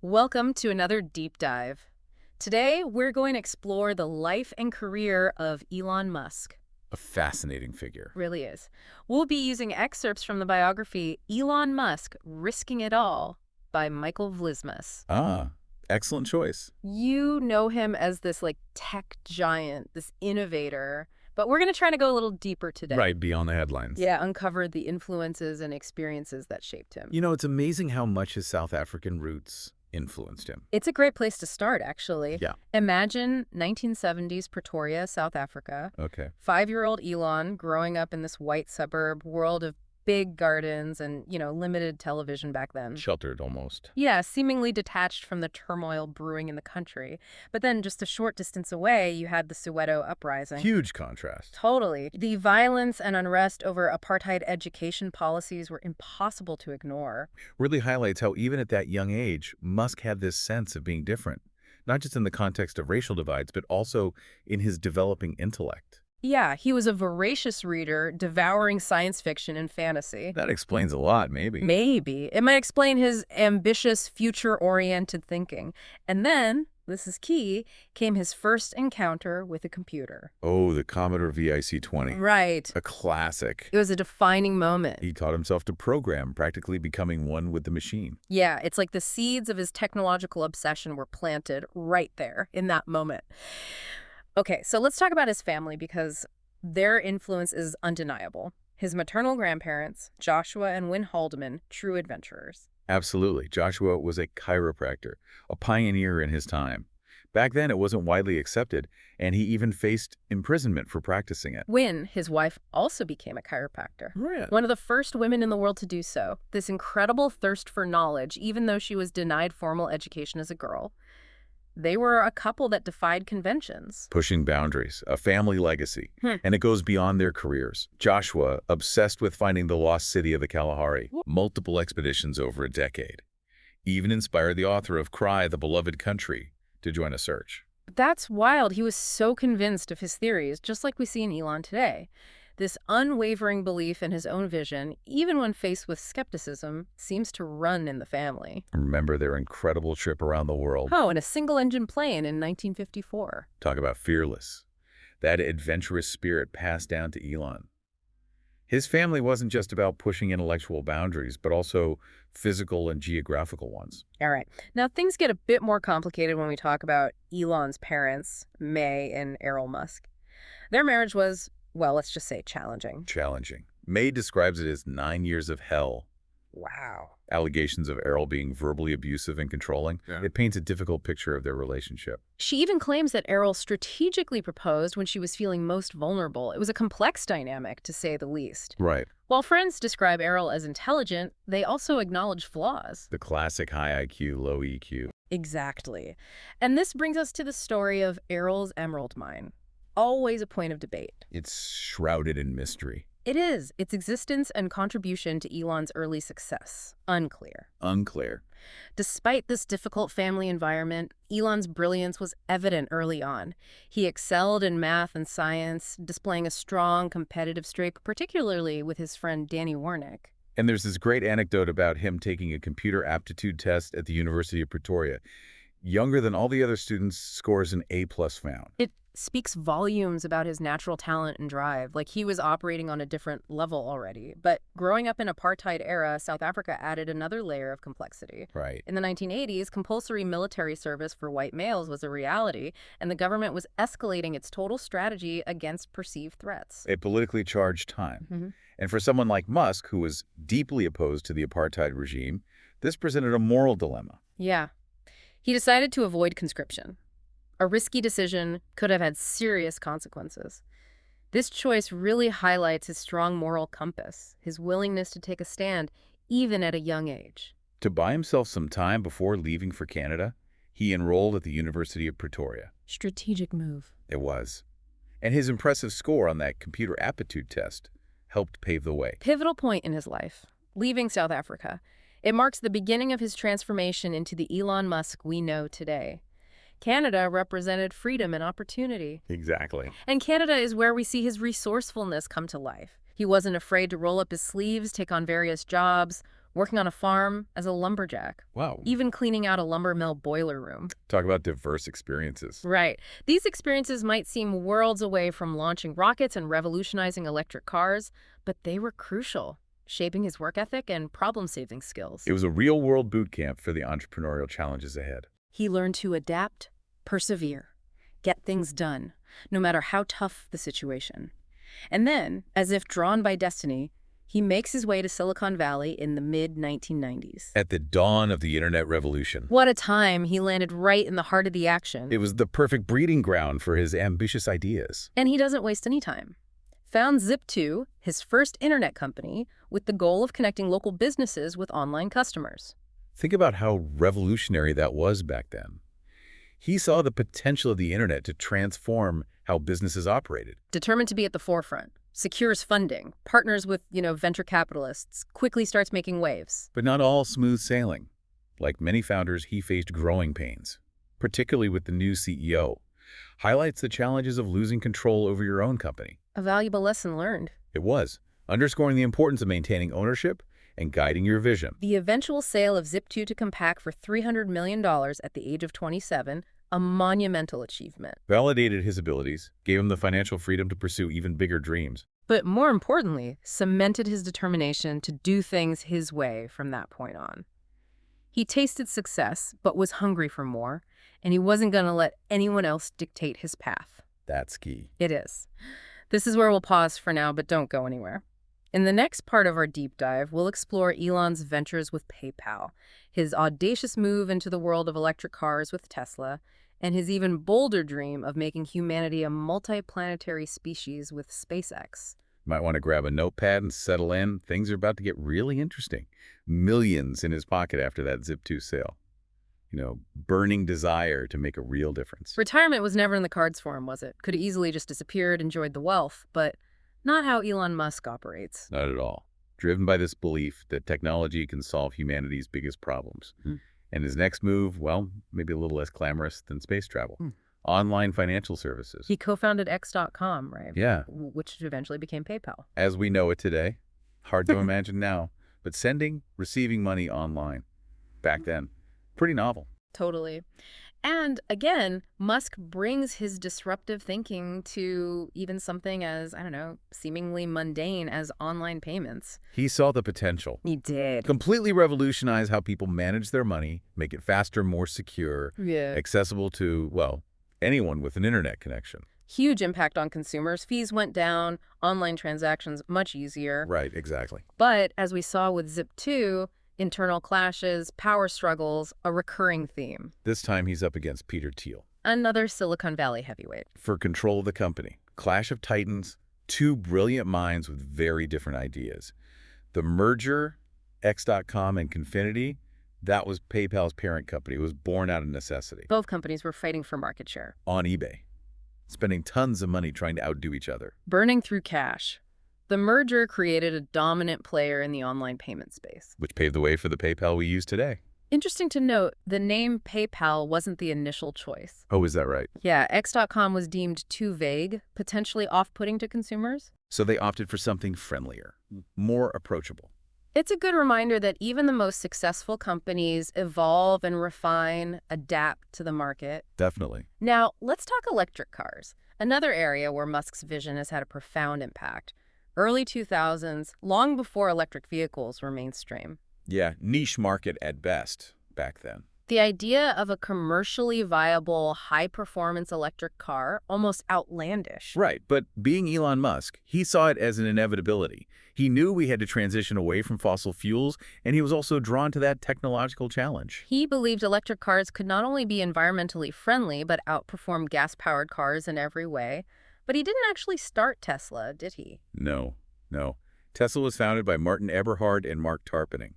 Welcome to another deep dive. Today, we're going to explore the life and career of Elon Musk. A fascinating figure. Really is. We'll be using excerpts from the biography Elon Musk, Risking It All by Michael Vlismas. Ah, excellent choice. You know him as this tech giant, this innovator, but we're going to try to go a little deeper today. Right, beyond the headlines. Yeah, uncover the influences and experiences that shaped him. You know, it's amazing how much his South African roots influenced him. It's a great place to start, actually. Yeah. Imagine 1970s Pretoria, South Africa. Okay. 5-year-old Elon growing up in this white suburb, world of big gardens and, limited television back then. Sheltered almost. Yeah, seemingly detached from the turmoil brewing in the country. But then just a short distance away, you had the Soweto uprising. Huge contrast. Totally. The violence and unrest over apartheid education policies were impossible to ignore. Really highlights how even at that young age, Musk had this sense of being different. Not just in the context of racial divides, but also in his developing intellect. Yeah, he was a voracious reader, devouring science fiction and fantasy. That explains a lot, maybe. Maybe. It might explain his ambitious, future-oriented thinking. And then, this is key, came his first encounter with a computer. Oh, the Commodore VIC-20. Right. A classic. It was a defining moment. He taught himself to program, practically becoming one with the machine. Yeah, it's like the seeds of his technological obsession were planted right there in that moment. Okay, so let's talk about his family because their influence is undeniable. His maternal grandparents, Joshua and Wynne Haldeman, true adventurers. Absolutely. Joshua was a chiropractor, a pioneer in his time. Back then, it wasn't widely accepted, and he even faced imprisonment for practicing it. Wynne, his wife, also became a chiropractor. Really? One of the first women in the world to do so. This incredible thirst for knowledge, even though she was denied formal education as a girl. They were a couple that defied conventions. Pushing boundaries, a family legacy, and it goes beyond their careers. Joshua, obsessed with finding the lost city of the Kalahari, multiple expeditions over a decade. Even inspired the author of Cry, the Beloved Country, to join a search. That's wild. He was so convinced of his theories, just like we see in Elon today. This unwavering belief in his own vision, even when faced with skepticism, seems to run in the family. Remember their incredible trip around the world? Oh, in a single-engine plane in 1954. Talk about fearless. That adventurous spirit passed down to Elon. His family wasn't just about pushing intellectual boundaries, but also physical and geographical ones. All right. Now, things get a bit more complicated when we talk about Elon's parents, May and Errol Musk. Their marriage was, well, let's just say challenging. Challenging. May describes it as 9 years of hell. Wow. Allegations of Errol being verbally abusive and controlling. Yeah. It paints a difficult picture of their relationship. She even claims that Errol strategically proposed when she was feeling most vulnerable. It was a complex dynamic, to say the least. Right. While friends describe Errol as intelligent, they also acknowledge flaws. The classic high IQ, low EQ. Exactly. And this brings us to the story of Errol's emerald mine. Always a point of debate. It's shrouded in mystery. It is. Its existence and contribution to Elon's early success. Unclear. Unclear. Despite this difficult family environment, Elon's brilliance was evident early on. He excelled in math and science, displaying a strong competitive streak, particularly with his friend Danny Warnick. And there's this great anecdote about him taking a computer aptitude test at the University of Pretoria. Younger than all the other students, scores an A+ found. It speaks volumes about his natural talent and drive, like he was operating on a different level already. But growing up in apartheid era, South Africa added another layer of complexity. Right. In the 1980s, compulsory military service for white males was a reality, and the government was escalating its total strategy against perceived threats. A politically charged time. And for someone like Musk, who was deeply opposed to the apartheid regime, this presented a moral dilemma. Yeah. He decided to avoid conscription. A risky decision could have had serious consequences. This choice really highlights his strong moral compass, his willingness to take a stand, even at a young age. To buy himself some time before leaving for Canada, he enrolled at the University of Pretoria. Strategic move. It was. And his impressive score on that computer aptitude test helped pave the way. Pivotal point in his life, leaving South Africa. It marks the beginning of his transformation into the Elon Musk we know today. Canada represented freedom and opportunity. Exactly. And Canada is where we see his resourcefulness come to life. He wasn't afraid to roll up his sleeves, take on various jobs, working on a farm as a lumberjack, Wow. even cleaning out a lumber mill boiler room. Talk about diverse experiences. Right. These experiences might seem worlds away from launching rockets and revolutionizing electric cars, but they were crucial, shaping his work ethic and problem-solving skills. It was a real-world boot camp for the entrepreneurial challenges ahead. He learned to adapt, persevere, get things done, no matter how tough the situation. And then, as if drawn by destiny, he makes his way to Silicon Valley in the mid-1990s. At the dawn of the internet revolution. What a time. He landed right in the heart of the action. It was the perfect breeding ground for his ambitious ideas. And he doesn't waste any time. Found Zip2, his first internet company, with the goal of connecting local businesses with online customers. Think about how revolutionary that was back then. He saw the potential of the internet to transform how businesses operated. Determined to be at the forefront, secures funding, partners with, venture capitalists, quickly starts making waves. But not all smooth sailing. Like many founders, he faced growing pains, particularly with the new CEO. Highlights the challenges of losing control over your own company. A valuable lesson learned. It was, underscoring the importance of maintaining ownership and guiding your vision. The eventual sale of Zip2 to Compaq for $300 million at the age of 27, a monumental achievement. Validated his abilities, gave him the financial freedom to pursue even bigger dreams. But more importantly, cemented his determination to do things his way from that point on. He tasted success, but was hungry for more, and he wasn't going to let anyone else dictate his path. That's key. It is. This is where we'll pause for now, but don't go anywhere. In the next part of our deep dive, we'll explore Elon's ventures with PayPal, his audacious move into the world of electric cars with Tesla, and his even bolder dream of making humanity a multi-planetary species with SpaceX. Might want to grab a notepad and settle in. Things are about to get really interesting. Millions in his pocket after that Zip2 sale. Burning desire to make a real difference. Retirement was never in the cards for him, was it? Could have easily just disappeared, enjoyed the wealth, but not how Elon Musk operates. Not at all. Driven by this belief that technology can solve humanity's biggest problems. And his next move, well, maybe a little less glamorous than space travel. Online financial services. He co-founded X.com, right? Yeah. Which eventually became PayPal. As we know it today. Hard to imagine now. But sending, receiving money online. Back then. Pretty novel. Totally. And again, Musk brings his disruptive thinking to even something as, seemingly mundane as online payments. He saw the potential. He did. Completely revolutionize how people manage their money, make it faster, more secure, accessible to, well, anyone with an internet connection. Huge impact on consumers. Fees went down, online transactions much easier. Right, exactly. But as we saw with Zip2, internal clashes, power struggles, a recurring theme. This time he's up against Peter Thiel. Another Silicon Valley heavyweight. For control of the company. Clash of titans, two brilliant minds with very different ideas. The merger, X.com and Confinity, that was PayPal's parent company. It was born out of necessity. Both companies were fighting for market share. On eBay. Spending tons of money trying to outdo each other. Burning through cash. The merger created a dominant player in the online payment space. Which paved the way for the PayPal we use today. Interesting to note, the name PayPal wasn't the initial choice. Oh, is that right? Yeah, X.com was deemed too vague, potentially off-putting to consumers. So they opted for something friendlier, more approachable. It's a good reminder that even the most successful companies evolve and refine, adapt to the market. Definitely. Now, let's talk electric cars, another area where Musk's vision has had a profound impact. Early 2000s, long before electric vehicles were mainstream. Yeah, niche market at best back then. The idea of a commercially viable, high-performance electric car, almost outlandish. Right, but being Elon Musk, he saw it as an inevitability. He knew we had to transition away from fossil fuels, and he was also drawn to that technological challenge. He believed electric cars could not only be environmentally friendly, but outperform gas-powered cars in every way. But he didn't actually start Tesla, did he? No. Tesla was founded by Martin Eberhard and Mark Tarpenning.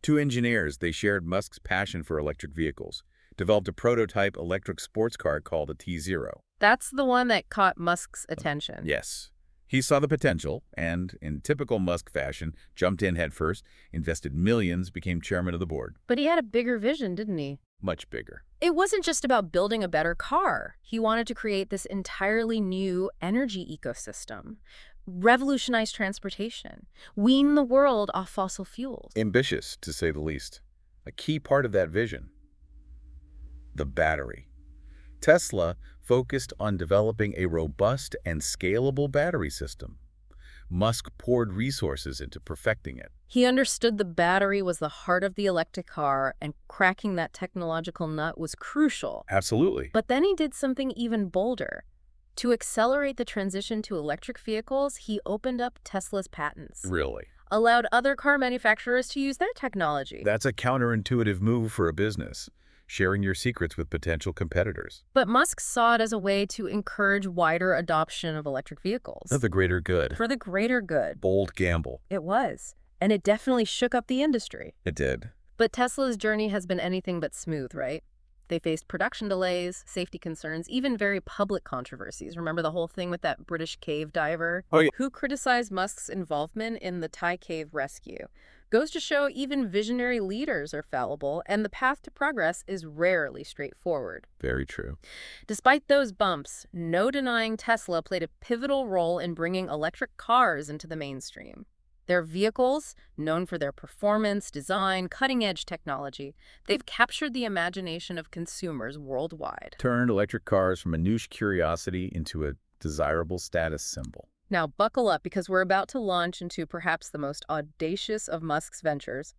Two engineers, they shared Musk's passion for electric vehicles, developed a prototype electric sports car called a T0. That's the one that caught Musk's attention. Yes. He saw the potential and, in typical Musk fashion, jumped in headfirst, invested millions, became chairman of the board. But he had a bigger vision, didn't he? Much bigger. It wasn't just about building a better car. He wanted to create this entirely new energy ecosystem, revolutionize transportation, wean the world off fossil fuels. Ambitious, to say the least. A key part of that vision, the battery. Tesla focused on developing a robust and scalable battery system. Musk poured resources into perfecting it. He understood the battery was the heart of the electric car, and cracking that technological nut was crucial. Absolutely. But then he did something even bolder. To accelerate the transition to electric vehicles, he opened up Tesla's patents. Really? Allowed other car manufacturers to use their technology. That's a counterintuitive move for a business, sharing your secrets with potential competitors. But Musk saw it as a way to encourage wider adoption of electric vehicles. For the greater good. For the greater good. Bold gamble. It was. And it definitely shook up the industry. It did. But Tesla's journey has been anything but smooth, right? They faced production delays, safety concerns, even very public controversies. Remember the whole thing with that British cave diver? Oh, yeah. Who criticized Musk's involvement in the Thai cave rescue? Goes to show even visionary leaders are fallible, and the path to progress is rarely straightforward. Very true. Despite those bumps, no denying Tesla played a pivotal role in bringing electric cars into the mainstream. Their vehicles, known for their performance, design, cutting-edge technology, they've captured the imagination of consumers worldwide. Turned electric cars from a niche curiosity into a desirable status symbol. Now buckle up, because we're about to launch into perhaps the most audacious of Musk's ventures,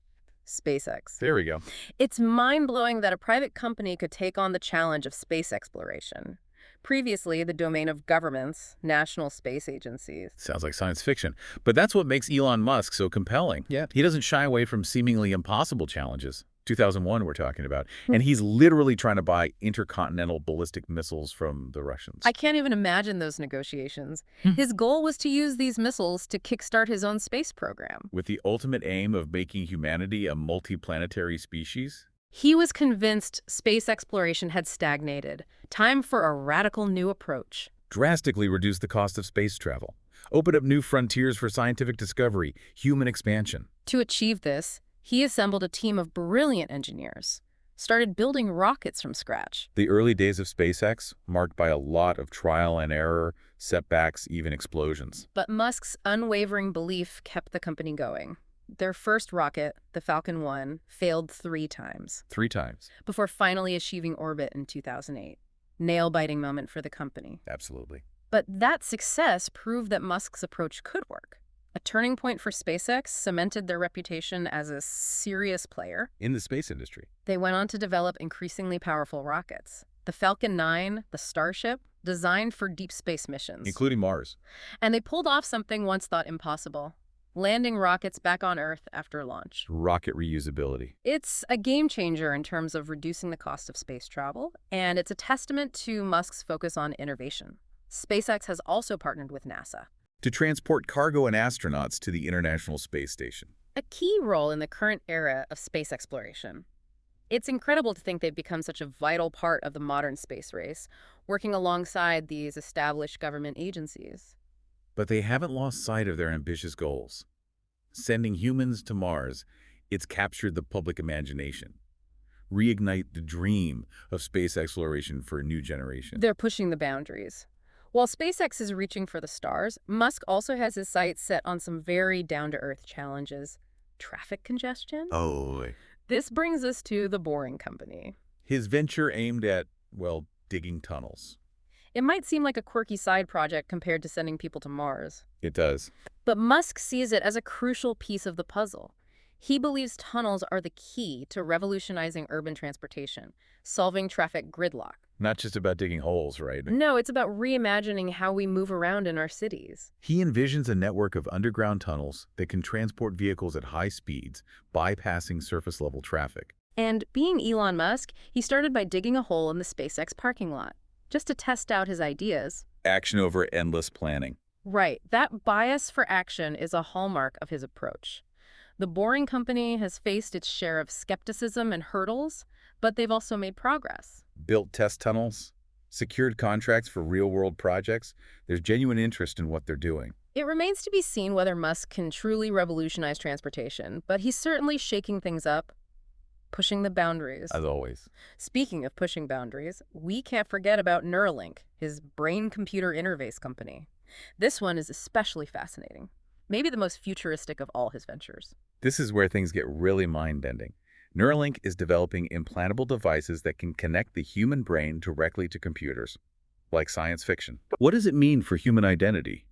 SpaceX. There we go. It's mind-blowing that a private company could take on the challenge of space exploration. Previously, the domain of governments, national space agencies. Sounds like science fiction. But that's what makes Elon Musk so compelling. Yeah. He doesn't shy away from seemingly impossible challenges. 2001 we're talking about. And he's literally trying to buy intercontinental ballistic missiles from the Russians. I can't even imagine those negotiations. His goal was to use these missiles to kickstart his own space program. With the ultimate aim of making humanity a multiplanetary species? He was convinced space exploration had stagnated. Time for a radical new approach. Drastically reduce the cost of space travel. Open up new frontiers for scientific discovery, human expansion. To achieve this, he assembled a team of brilliant engineers, started building rockets from scratch. The early days of SpaceX, marked by a lot of trial and error, setbacks, even explosions. But Musk's unwavering belief kept the company going. Their first rocket, the Falcon 1, failed 3 times. 3 times. Before finally achieving orbit in 2008. Nail-biting moment for the company. Absolutely. But that success proved that Musk's approach could work. A turning point for SpaceX cemented their reputation as a serious player. In the space industry. They went on to develop increasingly powerful rockets. The Falcon 9, the Starship, designed for deep space missions. Including Mars. And they pulled off something once thought impossible. Landing rockets back on Earth after launch. Rocket reusability. It's a game changer in terms of reducing the cost of space travel, and it's a testament to Musk's focus on innovation. SpaceX has also partnered with NASA to transport cargo and astronauts to the International Space Station. A key role in the current era of space exploration. It's incredible to think they've become such a vital part of the modern space race, working alongside these established government agencies. But they haven't lost sight of their ambitious goals. Sending humans to Mars, it's captured the public imagination. Reignite the dream of space exploration for a new generation. They're pushing the boundaries. While SpaceX is reaching for the stars, Musk also has his sights set on some very down-to-earth challenges. Traffic congestion? Oh. This brings us to the Boring Company. His venture aimed at, well, digging tunnels. It might seem like a quirky side project compared to sending people to Mars. It does. But Musk sees it as a crucial piece of the puzzle. He believes tunnels are the key to revolutionizing urban transportation, solving traffic gridlock. Not just about digging holes, right? No, it's about reimagining how we move around in our cities. He envisions a network of underground tunnels that can transport vehicles at high speeds, bypassing surface-level traffic. And being Elon Musk, he started by digging a hole in the SpaceX parking lot, just to test out his ideas. Action over endless planning. Right. That bias for action is a hallmark of his approach. The Boring Company has faced its share of skepticism and hurdles, but they've also made progress. Built test tunnels, secured contracts for real-world projects. There's genuine interest in what they're doing. It remains to be seen whether Musk can truly revolutionize transportation, but he's certainly shaking things up, pushing the boundaries. As always. Speaking of pushing boundaries, we can't forget about Neuralink, his brain-computer interface company. This one is especially fascinating. Maybe the most futuristic of all his ventures. This is where things get really mind-bending. Neuralink is developing implantable devices that can connect the human brain directly to computers, like science fiction. What does it mean for human identity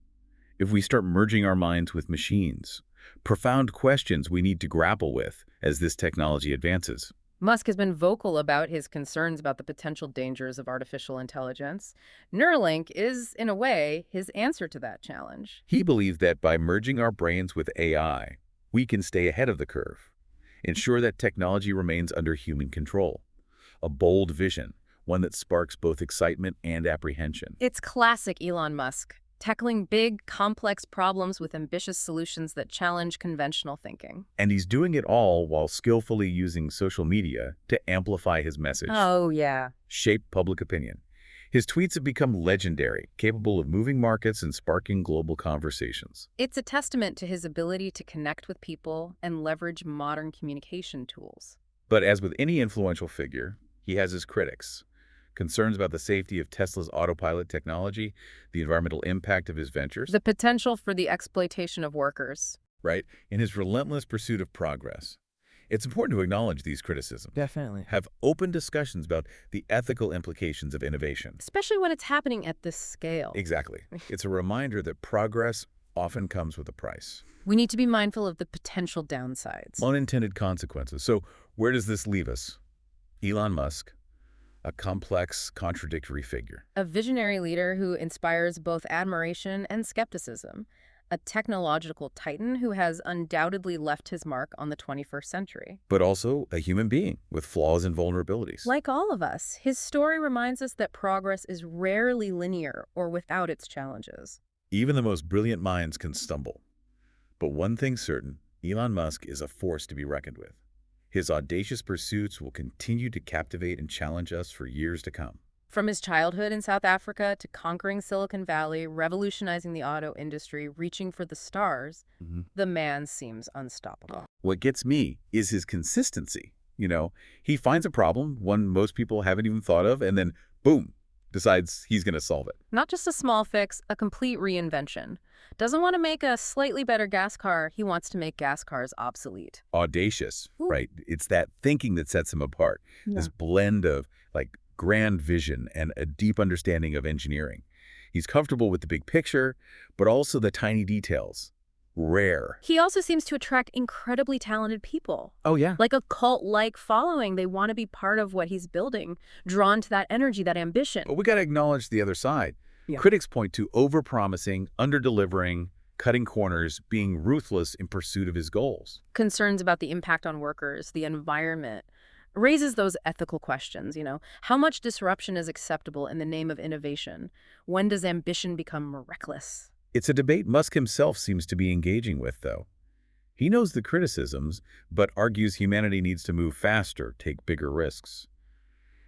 if we start merging our minds with machines? Profound questions we need to grapple with as this technology advances. Musk has been vocal about his concerns about the potential dangers of artificial intelligence. Neuralink is, in a way, his answer to that challenge. He believes that by merging our brains with AI, we can stay ahead of the curve, ensure that technology remains under human control. A bold vision, one that sparks both excitement and apprehension. It's classic Elon Musk, tackling big, complex problems with ambitious solutions that challenge conventional thinking. And he's doing it all while skillfully using social media to amplify his message. Oh, yeah. Shape public opinion. His tweets have become legendary, capable of moving markets and sparking global conversations. It's a testament to his ability to connect with people and leverage modern communication tools. But as with any influential figure, he has his critics. Concerns about the safety of Tesla's autopilot technology, the environmental impact of his ventures. The potential for the exploitation of workers. Right? In his relentless pursuit of progress. It's important to acknowledge these criticisms. Definitely. Have open discussions about the ethical implications of innovation. Especially when it's happening at this scale. Exactly. It's a reminder that progress often comes with a price. We need to be mindful of the potential downsides. Unintended consequences. So where does this leave us? Elon Musk, a complex, contradictory figure. A visionary leader who inspires both admiration and skepticism. A technological titan who has undoubtedly left his mark on the 21st century. But also a human being with flaws and vulnerabilities. Like all of us, his story reminds us that progress is rarely linear or without its challenges. Even the most brilliant minds can stumble. But one thing's certain, Elon Musk is a force to be reckoned with. His audacious pursuits will continue to captivate and challenge us for years to come. From his childhood in South Africa to conquering Silicon Valley, revolutionizing the auto industry, reaching for the stars, the man seems unstoppable. What gets me is his consistency. He finds a problem, one most people haven't even thought of, and then, boom, decides he's going to solve it. Not just a small fix, a complete reinvention. Doesn't want to make a slightly better gas car, he wants to make gas cars obsolete. Audacious, right? It's that thinking that sets him apart. Yeah. This blend of, grand vision and a deep understanding of engineering. He's comfortable with the big picture, but also the tiny details. Rare. He also seems to attract incredibly talented people. Oh, yeah. Like a cult-like following. They want to be part of what he's building, drawn to that energy, that ambition. But we got to acknowledge the other side. Yeah. Critics point to over-promising, under-delivering, cutting corners, being ruthless in pursuit of his goals. Concerns about the impact on workers, the environment, raises those ethical questions, How much disruption is acceptable in the name of innovation? When does ambition become reckless? It's a debate Musk himself seems to be engaging with, though. He knows the criticisms, but argues humanity needs to move faster, take bigger risks.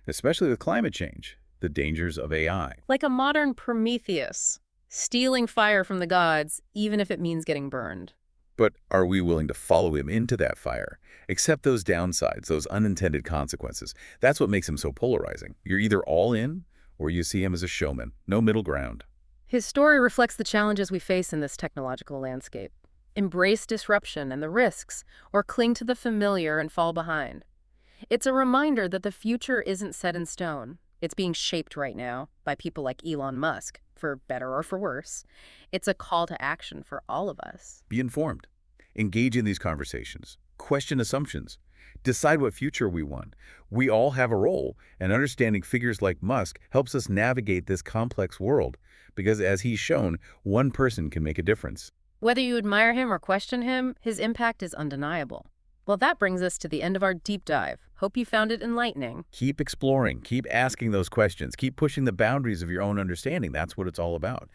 Especially with climate change, the dangers of AI. Like a modern Prometheus, stealing fire from the gods, even if it means getting burned. But are we willing to follow him into that fire? Accept those downsides, those unintended consequences. That's what makes him so polarizing. You're either all in, or you see him as a showman. No middle ground. His story reflects the challenges we face in this technological landscape. Embrace disruption and the risks, or cling to the familiar and fall behind. It's a reminder that the future isn't set in stone. It's being shaped right now by people like Elon Musk, for better or for worse. It's a call to action for all of us. Be informed. Engage in these conversations. Question assumptions. Decide what future we want. We all have a role, and understanding figures like Musk helps us navigate this complex world, because as he's shown, one person can make a difference. Whether you admire him or question him, his impact is undeniable. Well, that brings us to the end of our deep dive. Hope you found it enlightening. Keep exploring. Keep asking those questions. Keep pushing the boundaries of your own understanding. That's what it's all about.